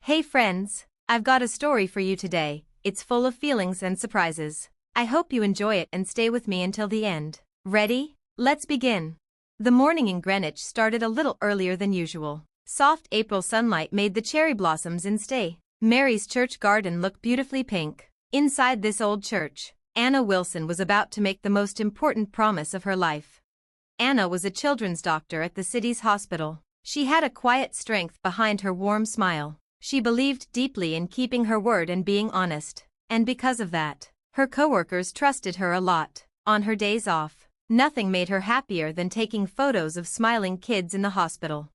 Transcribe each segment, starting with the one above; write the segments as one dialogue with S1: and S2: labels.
S1: Hey friends, I've got a story for you today. It's full of feelings and surprises. I hope you enjoy it and stay with me until the end. Ready? Let's begin. The morning in Greenwich started a little earlier than usual. Soft April sunlight made the cherry blossoms in stay. Mary's church garden looked beautifully pink. Inside this old church, Anna Wilson was about to make the most important promise of her life. Anna was a children's doctor at the city's hospital. She had a quiet strength behind her warm smile. She believed deeply in keeping her word and being honest, and because of that, her coworkers trusted her a lot. On her days off, nothing made her happier than taking photos of smiling kids in the hospital.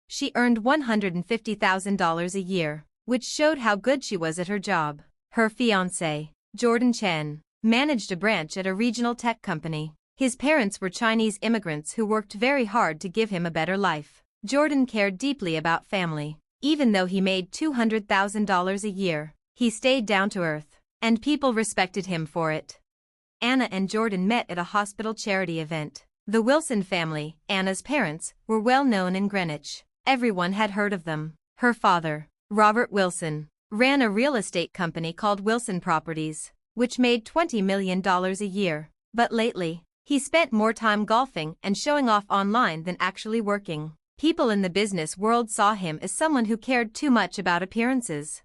S1: She earned $150,000 a year, which showed how good she was at her job. Her fiancé, Jordan Chen, managed a branch at a regional tech company. His parents were Chinese immigrants who worked very hard to give him a better life. Jordan cared deeply about family. Even though he made $200,000 a year, he stayed down to earth, and people respected him for it. Anna and Jordan met at a hospital charity event. The Wilson family, Anna's parents, were well known in Greenwich. Everyone had heard of them. Her father, Robert Wilson, ran a real estate company called Wilson Properties, which made $20 million a year. But lately, he spent more time golfing and showing off online than actually working. People in the business world saw him as someone who cared too much about appearances.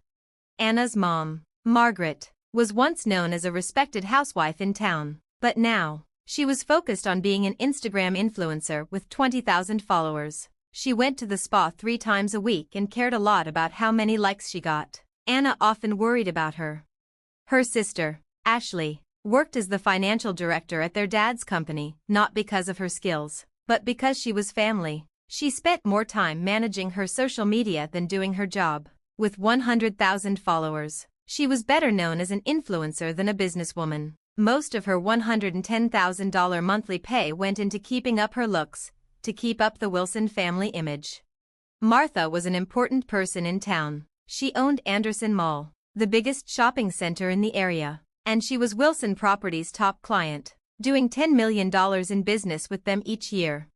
S1: Anna's mom, Margaret, was once known as a respected housewife in town, but now, she was focused on being an Instagram influencer with 20,000 followers. She went to the spa 3 times a week and cared a lot about how many likes she got. Anna often worried about her. Her sister, Ashley, worked as the financial director at their dad's company, not because of her skills, but because she was family. She spent more time managing her social media than doing her job. With 100,000 followers, she was better known as an influencer than a businesswoman. Most of her $110,000 monthly pay went into keeping up her looks, to keep up the Wilson family image. Martha was an important person in town. She owned Anderson Mall, the biggest shopping center in the area, and she was Wilson Properties' top client, doing $10 million in business with them each year.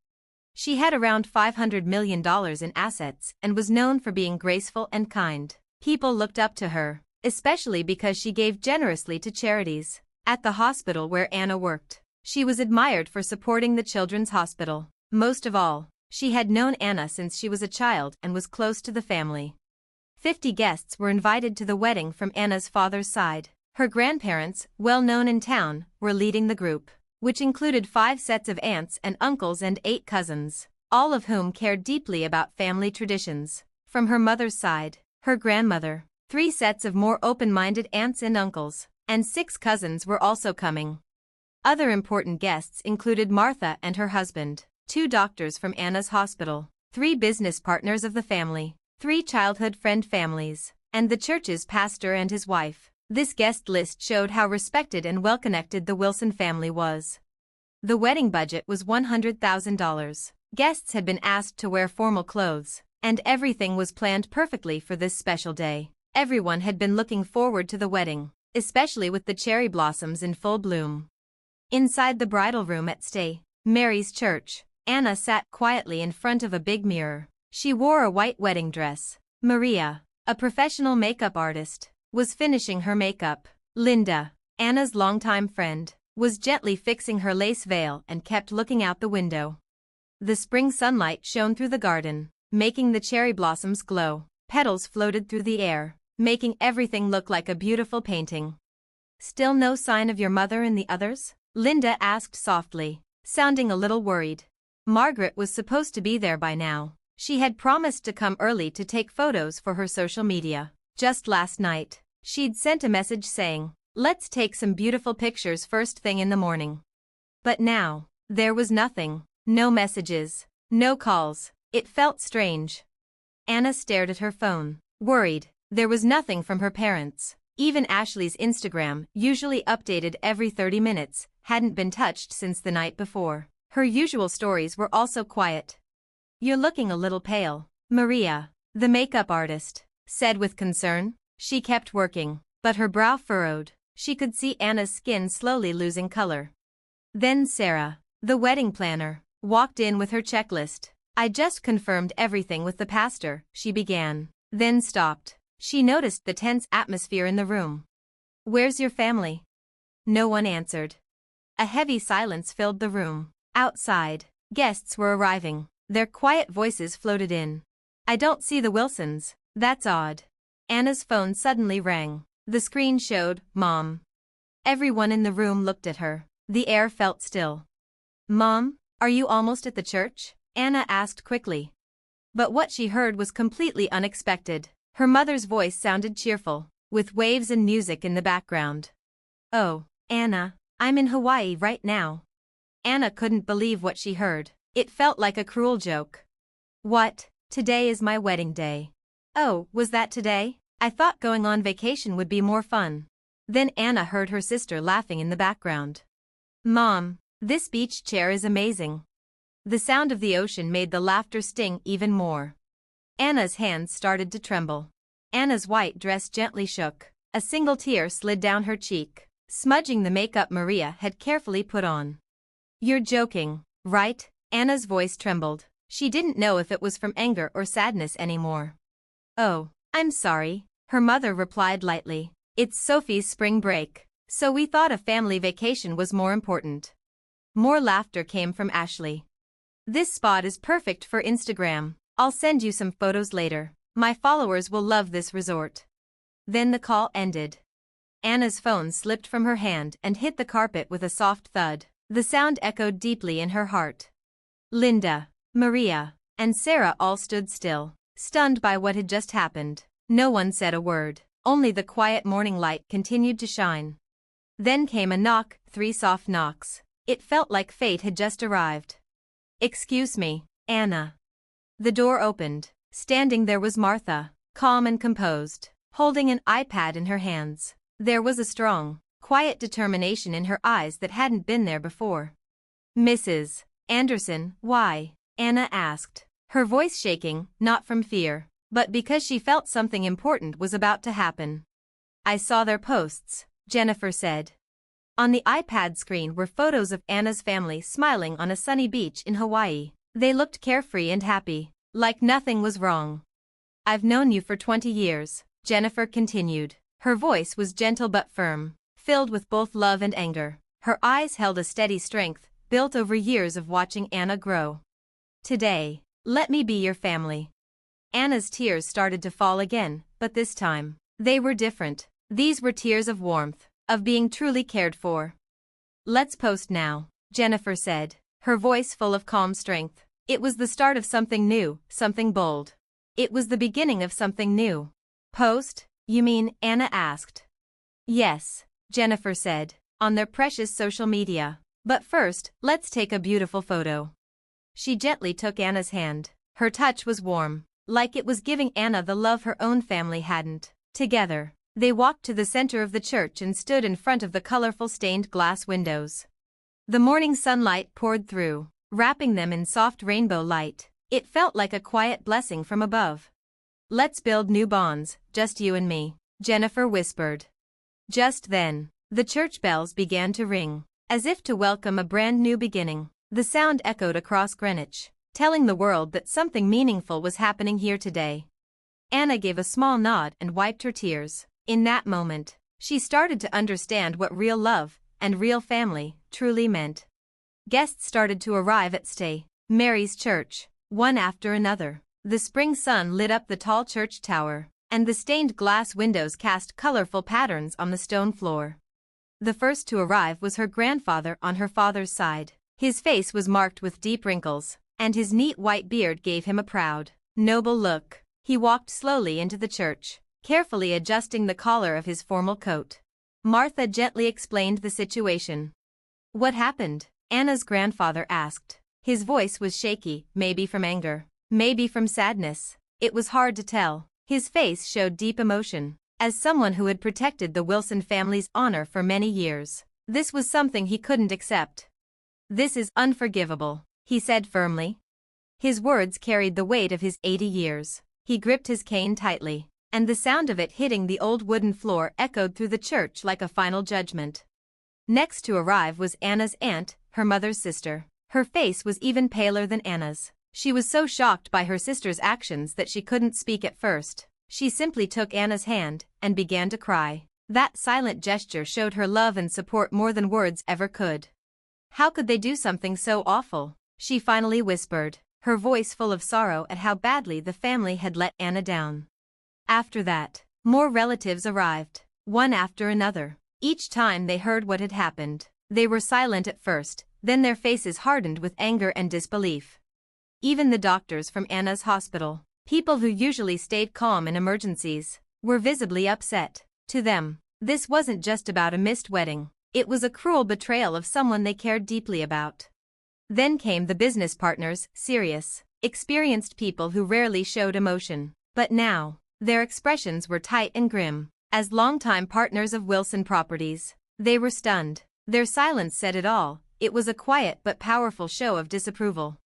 S1: She had around $500 million in assets and was known for being graceful and kind. People looked up to her, especially because she gave generously to charities. At the hospital where Anna worked, she was admired for supporting the children's hospital. Most of all, she had known Anna since she was a child and was close to the family. 50 guests were invited to the wedding from Anna's father's side. Her grandparents, well known in town, were leading the group, which included 5 sets of aunts and uncles and 8 cousins, all of whom cared deeply about family traditions. From her mother's side, her grandmother, 3 sets of more open-minded aunts and uncles, and 6 cousins were also coming. Other important guests included Martha and her husband, 2 doctors from Anna's hospital, 3 business partners of the family, 3 childhood friend families, and the church's pastor and his wife. This guest list showed how respected and well-connected the Wilson family was. The wedding budget was $100,000. Guests had been asked to wear formal clothes, and everything was planned perfectly for this special day. Everyone had been looking forward to the wedding, especially with the cherry blossoms in full bloom. Inside the bridal room at St. Mary's Church, Anna sat quietly in front of a big mirror. She wore a white wedding dress. Maria, a professional makeup artist, was finishing her makeup. Linda, Anna's longtime friend, was gently fixing her lace veil and kept looking out the window. The spring sunlight shone through the garden, making the cherry blossoms glow. Petals floated through the air, making everything look like a beautiful painting. "Still no sign of your mother and the others?" Linda asked softly, sounding a little worried. Margaret was supposed to be there by now. She had promised to come early to take photos for her social media. Just last night, she'd sent a message saying, "Let's take some beautiful pictures first thing in the morning." But now, there was nothing. No messages, no calls. It felt strange. Anna stared at her phone, worried. There was nothing from her parents. Even Ashley's Instagram, usually updated every 30 minutes, hadn't been touched since the night before. Her usual stories were also quiet. "You're looking a little pale," Maria, the makeup artist, said with concern. She kept working, but her brow furrowed. She could see Anna's skin slowly losing color. Then Sarah, the wedding planner, walked in with her checklist. "I just confirmed everything with the pastor," she began, then stopped. She noticed the tense atmosphere in the room. "Where's your family?" No one answered. A heavy silence filled the room. Outside, guests were arriving. Their quiet voices floated in. "I don't see the Wilsons. That's odd." Anna's phone suddenly rang. The screen showed, "Mom." Everyone in the room looked at her. The air felt still. "Mom, are you almost at the church?" Anna asked quickly. But what she heard was completely unexpected. Her mother's voice sounded cheerful, with waves and music in the background. "Oh, Anna, I'm in Hawaii right now." Anna couldn't believe what she heard. It felt like a cruel joke. "What? Today is my wedding day." "Oh, was that today? I thought going on vacation would be more fun." Then Anna heard her sister laughing in the background. "Mom, this beach chair is amazing." The sound of the ocean made the laughter sting even more. Anna's hands started to tremble. Anna's white dress gently shook. A single tear slid down her cheek, smudging the makeup Maria had carefully put on. "You're joking, right?" Anna's voice trembled. She didn't know if it was from anger or sadness anymore. "Oh, I'm sorry," her mother replied lightly. "It's Sophie's spring break, so we thought a family vacation was more important." More laughter came from Ashley. "This spot is perfect for Instagram. I'll send you some photos later. My followers will love this resort." Then the call ended. Anna's phone slipped from her hand and hit the carpet with a soft thud. The sound echoed deeply in her heart. Linda, Maria, and Sarah all stood still, stunned by what had just happened. No one said a word, only the quiet morning light continued to shine. Then came a knock, 3 soft knocks. It felt like fate had just arrived. "Excuse me, Anna." The door opened. Standing there was Martha, calm and composed, holding an iPad in her hands. There was a strong, quiet determination in her eyes that hadn't been there before. "Mrs. Anderson, why?" Anna asked, her voice shaking, not from fear, but because she felt something important was about to happen. "I saw their posts," Jennifer said. On the iPad screen were photos of Anna's family smiling on a sunny beach in Hawaii. They looked carefree and happy, like nothing was wrong. "I've known you for 20 years, Jennifer continued. Her voice was gentle but firm, filled with both love and anger. Her eyes held a steady strength, built over years of watching Anna grow. "Today, let me be your family." Anna's tears started to fall again, but this time, they were different. These were tears of warmth, of being truly cared for. "Let's post now," Jennifer said, her voice full of calm strength. It was the start of something new, something bold. It was the beginning of something new. "Post, you mean?" Anna asked. "Yes," Jennifer said, "on their precious social media. But first, let's take a beautiful photo." She gently took Anna's hand. Her touch was warm, like it was giving Anna the love her own family hadn't. Together, they walked to the center of the church and stood in front of the colorful stained glass windows. The morning sunlight poured through, wrapping them in soft rainbow light. It felt like a quiet blessing from above. "Let's build new bonds, just you and me," Jennifer whispered. Just then, the church bells began to ring, as if to welcome a brand new beginning. The sound echoed across Greenwich, telling the world that something meaningful was happening here today. Anna gave a small nod and wiped her tears. In that moment, she started to understand what real love and real family truly meant. Guests started to arrive at St. Mary's Church, one after another. The spring sun lit up the tall church tower, and the stained glass windows cast colorful patterns on the stone floor. The first to arrive was her grandfather on her father's side. His face was marked with deep wrinkles, and his neat white beard gave him a proud, noble look. He walked slowly into the church, carefully adjusting the collar of his formal coat. Martha gently explained the situation. "What happened?" Anna's grandfather asked. His voice was shaky, maybe from anger, maybe from sadness. It was hard to tell. His face showed deep emotion. As someone who had protected the Wilson family's honor for many years, this was something he couldn't accept. "This is unforgivable," he said firmly. His words carried the weight of his 80 years. He gripped his cane tightly, and the sound of it hitting the old wooden floor echoed through the church like a final judgment. Next to arrive was Anna's aunt, her mother's sister. Her face was even paler than Anna's. She was so shocked by her sister's actions that she couldn't speak at first. She simply took Anna's hand and began to cry. That silent gesture showed her love and support more than words ever could. How could they do something so awful? She finally whispered, her voice full of sorrow at how badly the family had let Anna down. After that, more relatives arrived, one after another. Each time they heard what had happened, they were silent at first, then their faces hardened with anger and disbelief. Even the doctors from Anna's hospital, people who usually stayed calm in emergencies, were visibly upset. To them, this wasn't just about a missed wedding, it was a cruel betrayal of someone they cared deeply about. Then came the business partners, serious, experienced people who rarely showed emotion. But now, their expressions were tight and grim. As longtime partners of Wilson Properties, they were stunned. Their silence said it all. It was a quiet but powerful show of disapproval.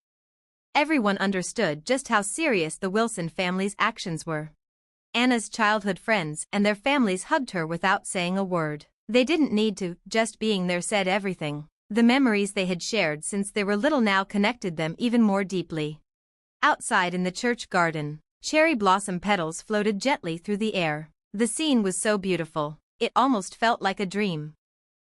S1: Everyone understood just how serious the Wilson family's actions were. Anna's childhood friends and their families hugged her without saying a word. They didn't need to, just being there said everything. The memories they had shared since they were little now connected them even more deeply. Outside in the church garden, cherry blossom petals floated gently through the air. The scene was so beautiful, it almost felt like a dream.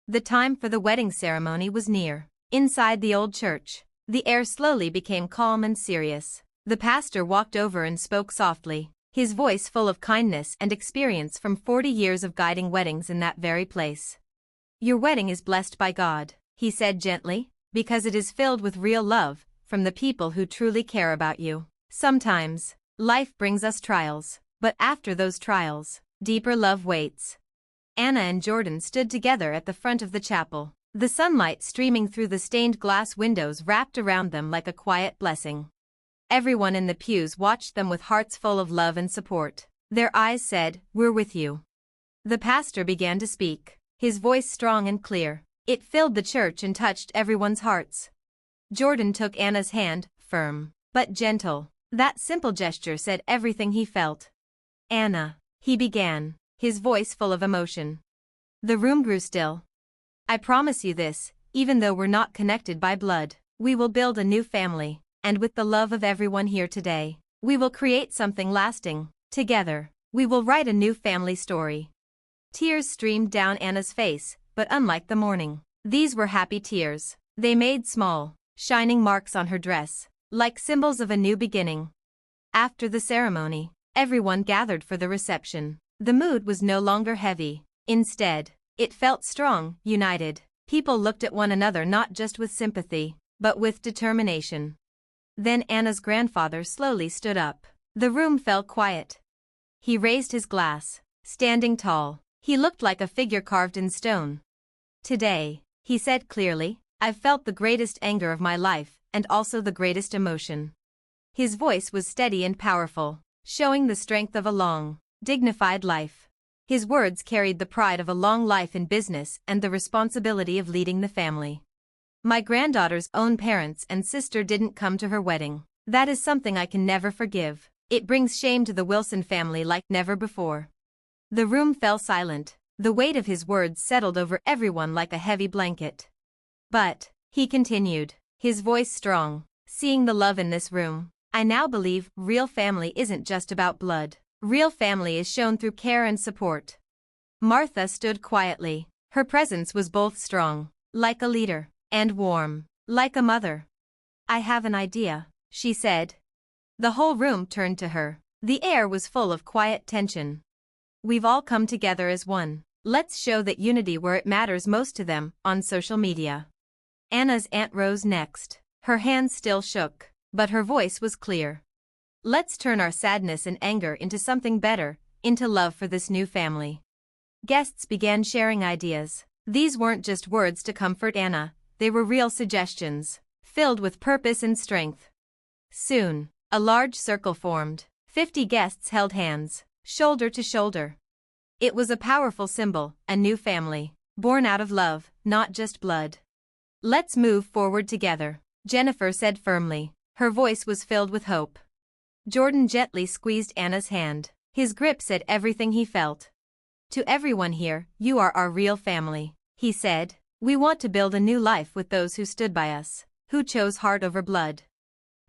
S1: The time for the wedding ceremony was near. Inside the old church, the air slowly became calm and serious. The pastor walked over and spoke softly, his voice full of kindness and experience from 40 years of guiding weddings in that very place. "Your wedding is blessed by God," he said gently, "because it is filled with real love from the people who truly care about you. Sometimes, life brings us trials, but after those trials, deeper love waits." Anna and Jordan stood together at the front of the chapel, the sunlight streaming through the stained glass windows wrapped around them like a quiet blessing. Everyone in the pews watched them with hearts full of love and support. Their eyes said, "We're with you." The pastor began to speak, his voice strong and clear. It filled the church and touched everyone's hearts. Jordan took Anna's hand, firm, but gentle. That simple gesture said everything he felt. "Anna," he began, his voice full of emotion. The room grew still. "I promise you this, even though we're not connected by blood, we will build a new family. And with the love of everyone here today, we will create something lasting. Together, we will write a new family story." Tears streamed down Anna's face, but unlike the morning, these were happy tears. They made small, shining marks on her dress, like symbols of a new beginning. After the ceremony, everyone gathered for the reception. The mood was no longer heavy. Instead, it felt strong, united. People looked at one another not just with sympathy, but with determination. Then Anna's grandfather slowly stood up. The room fell quiet. He raised his glass, standing tall. He looked like a figure carved in stone. "Today," he said clearly, "I've felt the greatest anger of my life, and also the greatest emotion." His voice was steady and powerful, showing the strength of a long, dignified life. His words carried the pride of a long life in business and the responsibility of leading the family. "My granddaughter's own parents and sister didn't come to her wedding. That is something I can never forgive. It brings shame to the Wilson family like never before." The room fell silent. The weight of his words settled over everyone like a heavy blanket. "But," he continued, his voice strong, "seeing the love in this room, I now believe real family isn't just about blood. Real family is shown through care and support." Martha stood quietly. Her presence was both strong, like a leader, and warm, like a mother. "I have an idea," she said. The whole room turned to her. The air was full of quiet tension. "We've all come together as one. Let's show that unity where it matters most to them, on social media." Anna's aunt rose next. Her hands still shook, but her voice was clear. "Let's turn our sadness and anger into something better, into love for this new family." Guests began sharing ideas. These weren't just words to comfort Anna, they were real suggestions, filled with purpose and strength. Soon, a large circle formed. 50 guests held hands, shoulder to shoulder. It was a powerful symbol, a new family, born out of love, not just blood. "Let's move forward together," Jennifer said firmly. Her voice was filled with hope. Jordan gently squeezed Anna's hand. His grip said everything he felt. "To everyone here, you are our real family," he said. "We want to build a new life with those who stood by us, who chose heart over blood."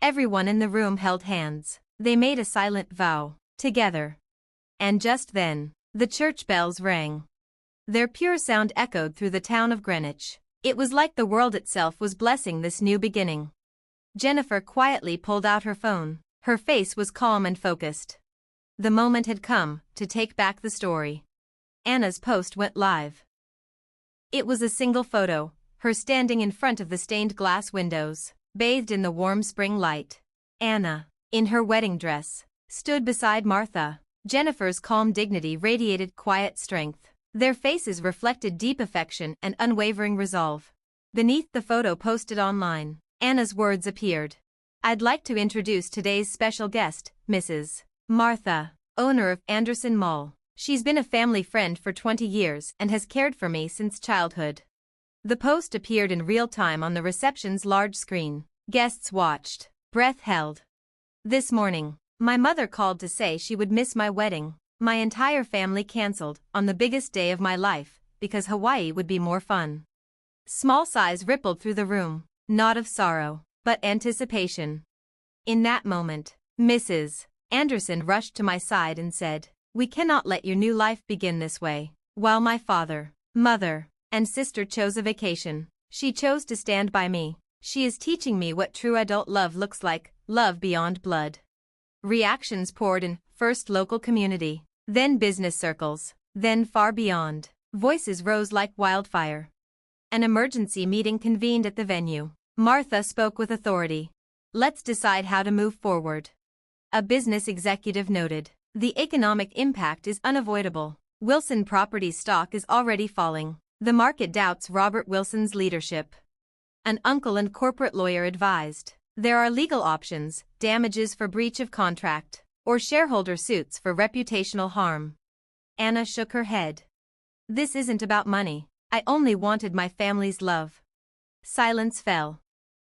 S1: Everyone in the room held hands. They made a silent vow. Together, And just then, the church bells rang. Their pure sound echoed through the town of Greenwich. It was like the world itself was blessing this new beginning. Jennifer quietly pulled out her phone. Her face was calm and focused. The moment had come to take back the story. Anna's post went live. It was a single photo, her standing in front of the stained glass windows, bathed in the warm spring light. Anna, in her wedding dress, stood beside Martha. Jennifer's calm dignity radiated quiet strength. Their faces reflected deep affection and unwavering resolve. Beneath the photo posted online, Anna's words appeared. I'd like to introduce today's special guest, Mrs. Martha, owner of Anderson Mall. She's been a family friend for 20 years and has cared for me since childhood. The post appeared in real time on the reception's large screen. Guests watched, breath held. This morning, my mother called to say she would miss my wedding. My entire family canceled on the biggest day of my life because Hawaii would be more fun. Small sighs rippled through the room, not of sorrow, but anticipation. In that moment, Mrs. Anderson rushed to my side and said, "We cannot let your new life begin this way." While my father, mother, and sister chose a vacation, she chose to stand by me. She is teaching me what true adult love looks like, love beyond blood. Reactions poured in, first local community, then business circles, then far beyond. Voices rose like wildfire. An emergency meeting convened at the venue. Martha spoke with authority. Let's decide how to move forward. A business executive noted, the economic impact is unavoidable. Wilson Properties stock is already falling. The market doubts Robert Wilson's leadership. An uncle and corporate lawyer advised, there are legal options, damages for breach of contract, or shareholder suits for reputational harm. Anna shook her head. This isn't about money. I only wanted my family's love. Silence fell.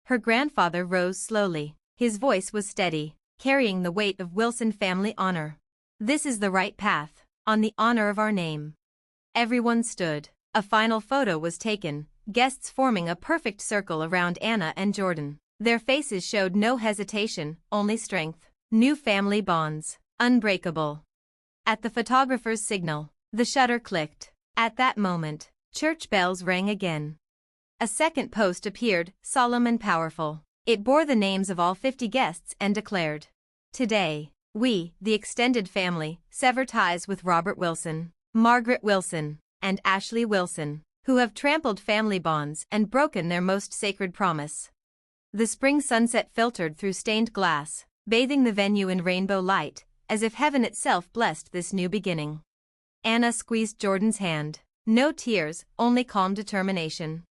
S1: Her grandfather rose slowly. His voice was steady, carrying the weight of Wilson family honor. This is the right path, on the honor of our name. Everyone stood. A final photo was taken, guests forming a perfect circle around Anna and Jordan. Their faces showed no hesitation, only strength. New family bonds, unbreakable. At the photographer's signal, the shutter clicked. At that moment, church bells rang again. A second post appeared, solemn and powerful. It bore the names of all 50 guests and declared, today, we, the extended family, sever ties with Robert Wilson, Margaret Wilson, and Ashley Wilson, who have trampled family bonds and broken their most sacred promise. The spring sunset filtered through stained glass, bathing the venue in rainbow light, as if heaven itself blessed this new beginning. Anna squeezed Jordan's hand. No tears, only calm determination.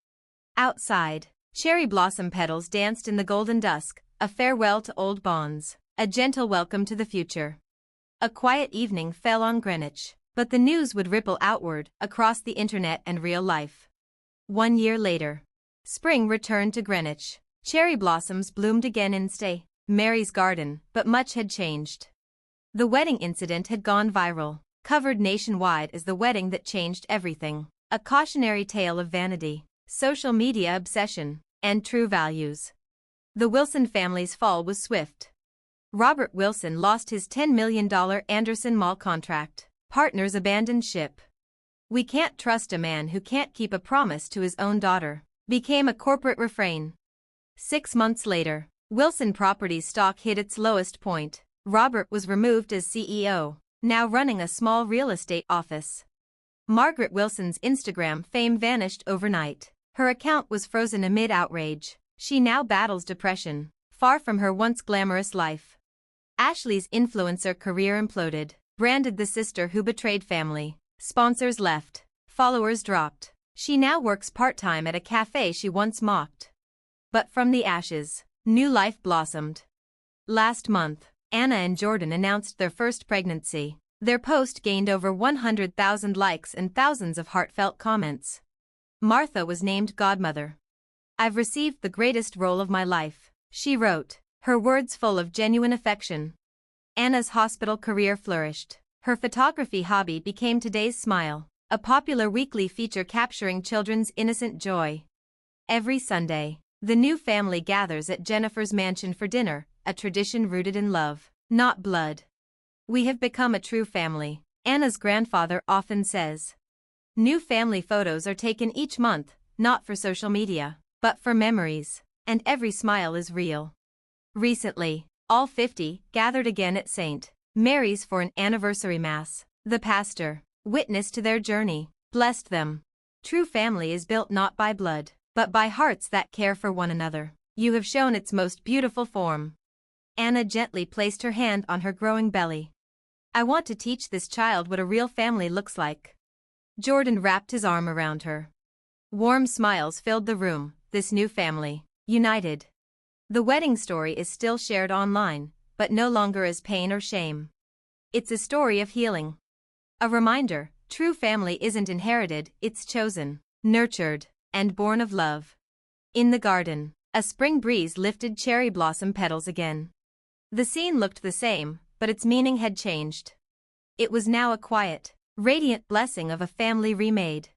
S1: Outside, cherry blossom petals danced in the golden dusk, a farewell to old bonds, a gentle welcome to the future. A quiet evening fell on Greenwich, but the news would ripple outward, across the internet and real life. 1 year later, spring returned to Greenwich. Cherry blossoms bloomed again in Mary's garden, but much had changed. The wedding incident had gone viral, covered nationwide as the wedding that changed everything, a cautionary tale of vanity, social media obsession, and true values. The Wilson family's fall was swift. Robert Wilson lost his $10 million Anderson Mall contract. Partners abandoned ship. "We can't trust a man who can't keep a promise to his own daughter," became a corporate refrain. 6 months later, Wilson Properties stock hit its lowest point. Robert was removed as CEO, now running a small real estate office. Margaret Wilson's Instagram fame vanished overnight. Her account was frozen amid outrage. She now battles depression, far from her once glamorous life. Ashley's influencer career imploded, branded the sister who betrayed family. Sponsors left, followers dropped. She now works part-time at a cafe she once mocked. But from the ashes, new life blossomed. Last month, Anna and Jordan announced their first pregnancy. Their post gained over 100,000 likes and thousands of heartfelt comments. Martha was named godmother. "I've received the greatest role of my life," she wrote, her words full of genuine affection. Anna's hospital career flourished. Her photography hobby became today's smile, a popular weekly feature capturing children's innocent joy. Every Sunday, the new family gathers at Jennifer's mansion for dinner, a tradition rooted in love, not blood. "We have become a true family," Anna's grandfather often says. New family photos are taken each month, not for social media, but for memories, and every smile is real. Recently, all 50 gathered again at St. Mary's for an anniversary mass. The pastor, witness to their journey, blessed them. True family is built not by blood, but by hearts that care for one another. You have shown its most beautiful form. Anna gently placed her hand on her growing belly. I want to teach this child what a real family looks like. Jordan wrapped his arm around her. Warm smiles filled the room, this new family, united. The wedding story is still shared online, but no longer as pain or shame. It's a story of healing. A reminder, true family isn't inherited, it's chosen, nurtured, and born of love. In the garden, a spring breeze lifted cherry blossom petals again. The scene looked the same, but its meaning had changed. It was now a quiet, radiant blessing of a family remade.